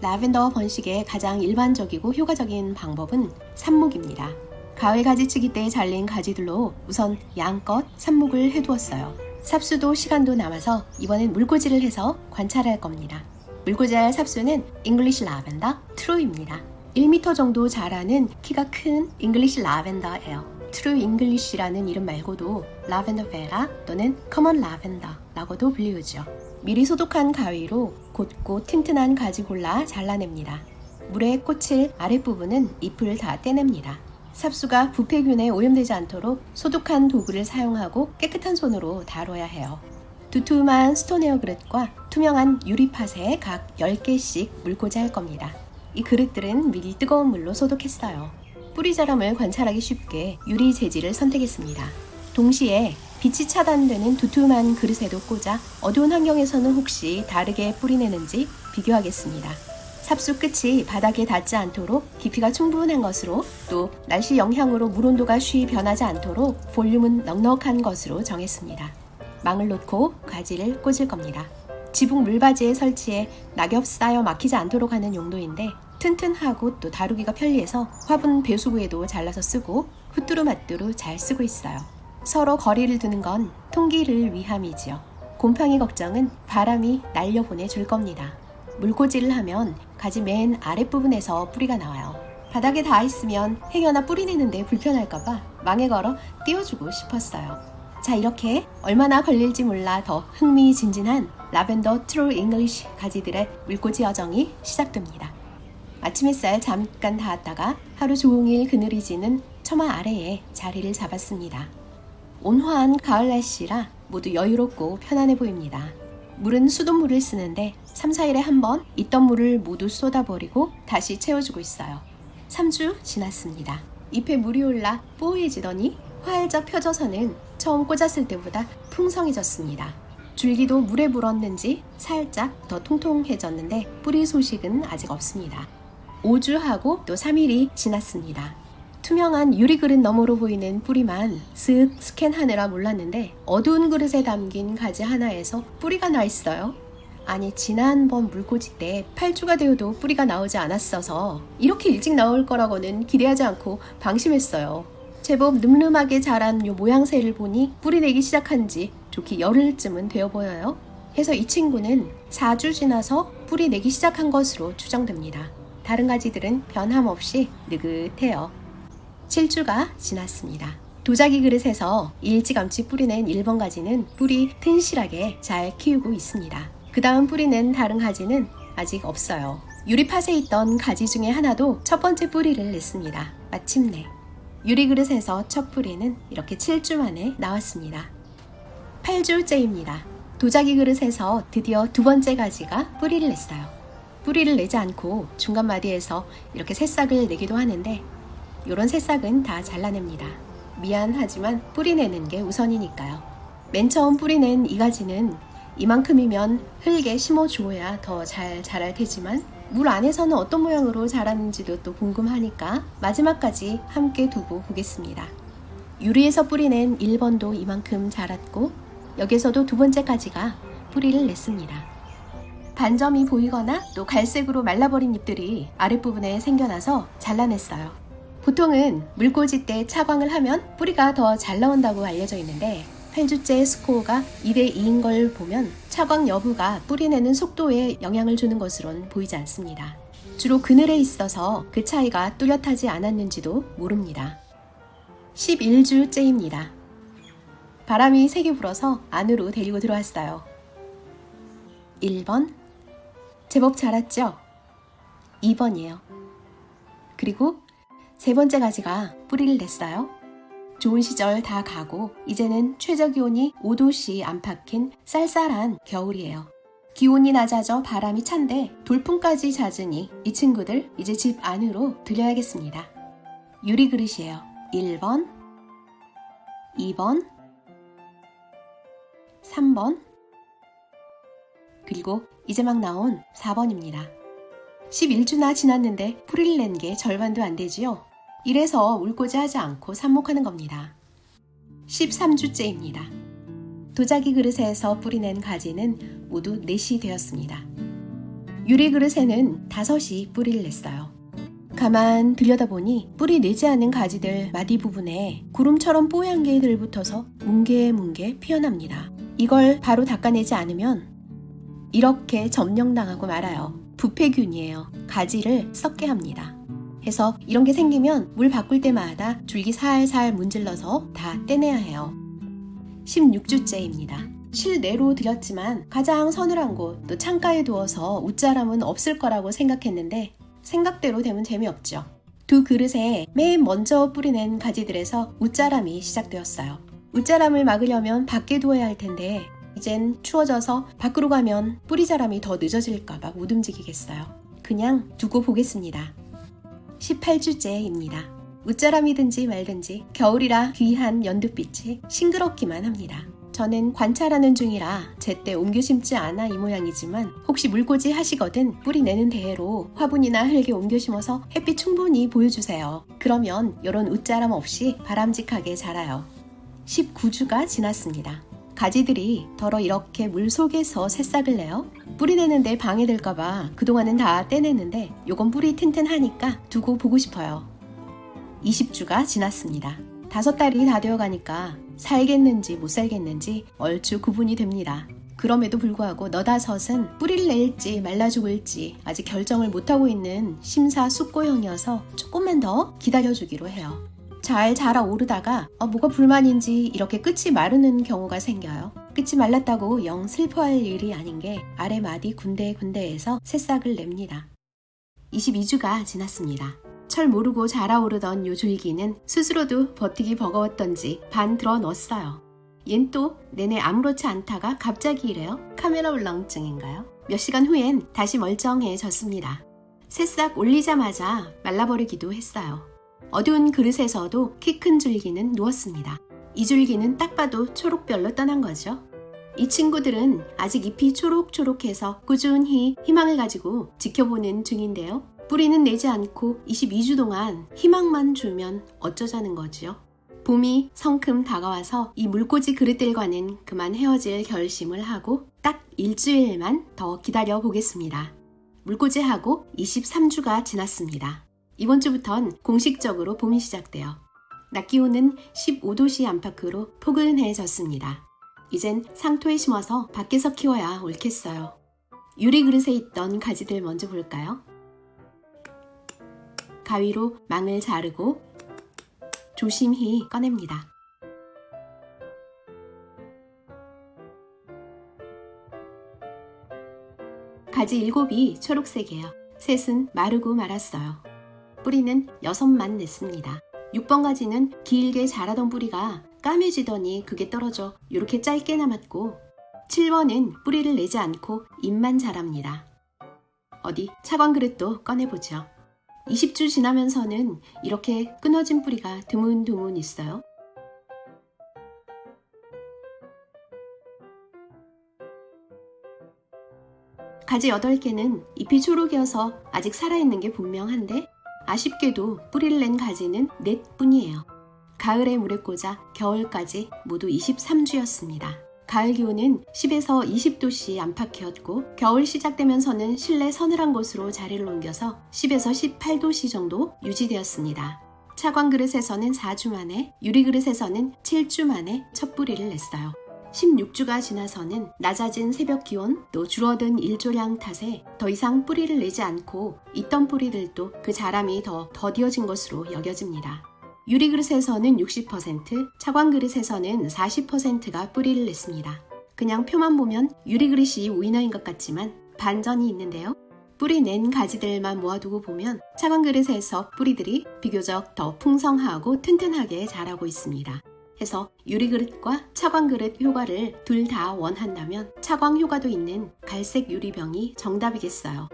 라벤더 번식의 가장 일반적이고 효과적인 방법은 삽목입니다. 가을 가지치기 때 잘린 가지들로 우선 양껏 삽목을 해두었어요. 삽수도 시간도 남아서 이번엔 물꽂이를 해서 관찰할 겁니다. 물꽂이할 삽수는 잉글리시 라벤더 트루입니다. 1m 정도 자라는 키가 큰 잉글리시 라벤더예요. 트루 잉글리시라는 이름 말고도 라벤더 베라 또는 커먼 라벤더라고도 불리우죠. 미리 소독한 가위로 곧고 튼튼한 가지 골라 잘라냅니다. 물에 꽂힐 아랫부분은 잎을 다 떼냅니다. 삽수가 부패균에 오염되지 않도록 소독한 도구를 사용하고 깨끗한 손으로 다뤄야 해요. 두툼한 스톤웨어 그릇과 투명한 유리팟에 각 10개씩 물꽂이 할 겁니다. 이 그릇들은 미리 뜨거운 물로 소독했어요. 뿌리 자람을 관찰하기 쉽게 유리 재질을 선택했습니다. 동시에 빛이 차단되는 두툼한 그릇에도 꽂아 어두운 환경에서는 혹시 다르게 뿌리 내는지 비교하겠습니다. 삽수 끝이 바닥에 닿지 않도록 깊이가 충분한 것으로, 또 날씨 영향으로 물 온도가 쉬이 변하지 않도록 볼륨은 넉넉한 것으로 정했습니다. 망을 놓고 가지를 꽂을 겁니다. 지붕 물바지에 설치해 낙엽 쌓여 막히지 않도록 하는 용도인데 튼튼하고 또 다루기가 편리해서 화분 배수구에도 잘라서 쓰고 후뚜루마뚜루 잘 쓰고 있어요. 서로 거리를 두는 건 통기를 위함이지요. 곰팡이 걱정은 바람이 날려보내줄 겁니다. 물꽂이를 하면 가지 맨 아랫부분에서 뿌리가 나와요. 바닥에 닿아 있으면 행여나 뿌리 내는데 불편할까봐 망에 걸어 띄워주고 싶었어요. 자, 이렇게 얼마나 걸릴지 몰라 더 흥미진진한 라벤더 트루 잉글리시 가지들의 물꽂이 여정이 시작됩니다. 아침 햇살 잠깐 닿았다가 하루 종일 그늘이 지는 처마 아래에 자리를 잡았습니다. 온화한 가을 날씨라 모두 여유롭고 편안해 보입니다. 물은 수돗물을 쓰는데 3, 4일에 한 번 있던 물을 모두 쏟아버리고 다시 채워주고 있어요. 3주 지났습니다. 잎에 물이 올라 뽀얘지더니 활짝 펴져서는 처음 꽂았을 때보다 풍성해졌습니다. 줄기도 물에 물었는지 살짝 더 통통해졌는데 뿌리 소식은 아직 없습니다. 5주하고 또 3일이 지났습니다. 투명한 유리 그릇 너머로 보이는 뿌리만 슥 스캔하느라 몰랐는데 어두운 그릇에 담긴 가지 하나에서 뿌리가 나 있어요. 아니, 지난번 물꽂이 때 8주가 되어도 뿌리가 나오지 않았어서 이렇게 일찍 나올 거라고는 기대하지 않고 방심했어요. 제법 늠름하게 자란 요 모양새를 보니 뿌리 내기 시작한 지 좋게 열흘쯤은 되어 보여요. 해서 이 친구는 4주 지나서 뿌리 내기 시작한 것으로 추정됩니다. 다른 가지들은 변함없이 느긋해요. 7주가 지났습니다. 도자기 그릇에서 일찌감치 뿌리낸 1번 가지는 뿌리 튼실하게 잘 키우고 있습니다. 그 다음 뿌리는 다른 가지는 아직 없어요. 유리팟에 있던 가지 중에 하나도 첫 번째 뿌리를 냈습니다. 마침내 유리 그릇에서 첫 뿌리는 이렇게 7주 만에 나왔습니다. 8주째입니다. 도자기 그릇에서 드디어 두 번째 가지가 뿌리를 냈어요. 뿌리를 내지 않고 중간 마디에서 이렇게 새싹을 내기도 하는데 이런 새싹은 다 잘라냅니다. 미안하지만 뿌리 내는 게 우선이니까요. 맨 처음 뿌리 낸 이 가지는 이만큼이면 흙에 심어주어야 더 잘 자랄 테지만 물 안에서는 어떤 모양으로 자라는지도 또 궁금하니까 마지막까지 함께 두고 보겠습니다. 유리에서 뿌리 낸 1번도 이만큼 자랐고 여기서도 두 번째 가지가 뿌리를 냈습니다. 반점이 보이거나 또 갈색으로 말라버린 잎들이 아랫부분에 생겨나서 잘라냈어요. 보통은 물꽂이 때 차광을 하면 뿌리가 더 잘 나온다고 알려져 있는데 8주째 스코어가 2대2인 걸 보면 차광 여부가 뿌리 내는 속도에 영향을 주는 것으론 보이지 않습니다. 주로 그늘에 있어서 그 차이가 뚜렷하지 않았는지도 모릅니다. 11주째입니다. 바람이 세게 불어서 안으로 데리고 들어왔어요. 1번, 제법 자랐죠? 2번이에요. 그리고 세 번째 가지가 뿌리를 냈어요. 좋은 시절 다 가고 이제는 최저기온이 5도씨 안팎인 쌀쌀한 겨울이에요. 기온이 낮아져 바람이 찬데 돌풍까지 잦으니 이 친구들 이제 집 안으로 들여야겠습니다. 유리 그릇이에요. 1번, 2번, 3번, 그리고 이제 막 나온 4번입니다. 11주나 지났는데 뿌리를 낸 게 절반도 안 되지요. 이래서 물꽂이 하지 않고 삽목하는 겁니다. 13주째입니다. 도자기 그릇에서 뿌리낸 가지는 모두 넷이 되었습니다. 유리 그릇에는 5이 뿌리를 냈어요. 가만 들여다보니 뿌리 내지 않은 가지들 마디 부분에 구름처럼 뽀얀 게 들붙어서 뭉게뭉게 피어납니다. 이걸 바로 닦아내지 않으면 이렇게 점령당하고 말아요. 부패균이에요. 가지를 썩게 합니다. 해서 이런 게 생기면 물 바꿀 때마다 줄기 살살 문질러서 다 떼내야 해요. 16주째입니다. 실내로 들였지만 가장 서늘한 곳, 또 창가에 두어서 웃자람은 없을 거라고 생각했는데 생각대로 되면 재미없죠. 두 그릇에 맨 먼저 뿌리낸 가지들에서 웃자람이 시작되었어요. 웃자람을 막으려면 밖에 두어야 할 텐데 이젠 추워져서 밖으로 가면 뿌리 자람이 더 늦어질까봐 못 움직이겠어요. 그냥 두고 보겠습니다. 18주째입니다. 웃자람이든지 말든지 겨울이라 귀한 연두빛이 싱그럽기만 합니다. 저는 관찰하는 중이라 제때 옮겨 심지 않아 이 모양이지만 혹시 물꽂이 하시거든 뿌리 내는 대로 화분이나 흙에 옮겨 심어서 햇빛 충분히 보여주세요. 그러면 이런 웃자람 없이 바람직하게 자라요. 19주가 지났습니다. 가지들이 덜어 이렇게 물 속에서 새싹을 내요. 뿌리 내는데 방해될까봐 그동안은 다 떼냈는데 요건 뿌리 튼튼하니까 두고 보고 싶어요. 20주가 지났습니다. 5달이 다 되어가니까 살겠는지 못 살겠는지 얼추 구분이 됩니다. 그럼에도 불구하고 너다섯은 뿌리를 낼지 말라 죽을지 아직 결정을 못하고 있는 심사숙고형이어서 조금만 더 기다려주기로 해요. 잘 자라오르다가 뭐가 불만인지 이렇게 끝이 마르는 경우가 생겨요. 끝이 말랐다고 영 슬퍼할 일이 아닌 게 아래 마디 군데군데에서 새싹을 냅니다. 22주가 지났습니다. 철 모르고 자라오르던 요 줄기는 스스로도 버티기 버거웠던지 반 들어 넣었어요. 얜 또 내내 아무렇지 않다가 갑자기 이래요. 카메라 울렁증인가요? 몇 시간 후엔 다시 멀쩡해졌습니다. 새싹 올리자마자 말라버리기도 했어요. 어두운 그릇에서도 키 큰 줄기는 누웠습니다. 이 줄기는 딱 봐도 초록별로 떠난 거죠. 이 친구들은 아직 잎이 초록초록해서 꾸준히 희망을 가지고 지켜보는 중인데요. 뿌리는 내지 않고 22주 동안 희망만 주면 어쩌자는 거지요. 봄이 성큼 다가와서 이 물꽂이 그릇들과는 그만 헤어질 결심을 하고 딱 일주일만 더 기다려 보겠습니다. 물꽂이하고 23주가 지났습니다. 이번 주부턴 공식적으로 봄이 시작돼요. 낮 기온은 15도씨 안팎으로 포근해졌습니다. 이젠 상토에 심어서 밖에서 키워야 옳겠어요. 유리 그릇에 있던 가지들 먼저 볼까요? 가위로 망을 자르고 조심히 꺼냅니다. 가지 7이 초록색이에요. 셋은 마르고 말았어요. 뿌리는 6만 냈습니다. 6번 가지는 길게 자라던 뿌리가 까매지더니 그게 떨어져 이렇게 짧게 남았고 7번은 뿌리를 내지 않고 잎만 자랍니다. 어디 차광 그릇도 꺼내보죠. 20주 지나면서는 이렇게 끊어진 뿌리가 드문드문 있어요. 가지 8개는 잎이 초록이어서 아직 살아있는 게 분명한데 아쉽게도 뿌리를 낸 가지는 4뿐이에요. 가을에 물에 꽂아 겨울까지 모두 23주였습니다. 가을 기온은 10에서 20도씨 안팎이었고 겨울 시작되면서는 실내 서늘한 곳으로 자리를 옮겨서 10에서 18도씨 정도 유지되었습니다. 차광 그릇에서는 4주 만에, 유리 그릇에서는 7주 만에 첫 뿌리를 냈어요. 16주가 지나서는 낮아진 새벽 기온 또 줄어든 일조량 탓에 더 이상 뿌리를 내지 않고 있던 뿌리들도 그 자람이 더 더디어진 것으로 여겨집니다. 유리 그릇에서는 60%, 차광 그릇에서는 40%가 뿌리를 냈습니다. 그냥 표만 보면 유리 그릇이 위너인 것 같지만 반전이 있는데요. 뿌리 낸 가지들만 모아두고 보면 차광 그릇에서 뿌리들이 비교적 더 풍성하고 튼튼하게 자라고 있습니다. 해서 유리 그릇과 차광 그릇 효과를 둘 다 원한다면 차광 효과도 있는 갈색 유리병이 정답이겠어요.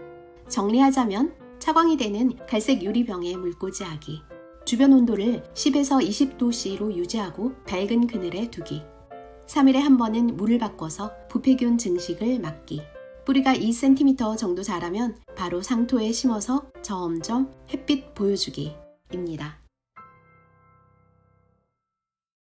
정리하자면 차광이 되는 갈색 유리병에 물꽂이하기, 주변 온도를 10에서 20도씨로 유지하고 밝은 그늘에 두기, 3일에 한 번은 물을 바꿔서 부패균 증식을 막기, 뿌리가 2cm 정도 자라면 바로 상토에 심어서 점점 햇빛 보여주기입니다.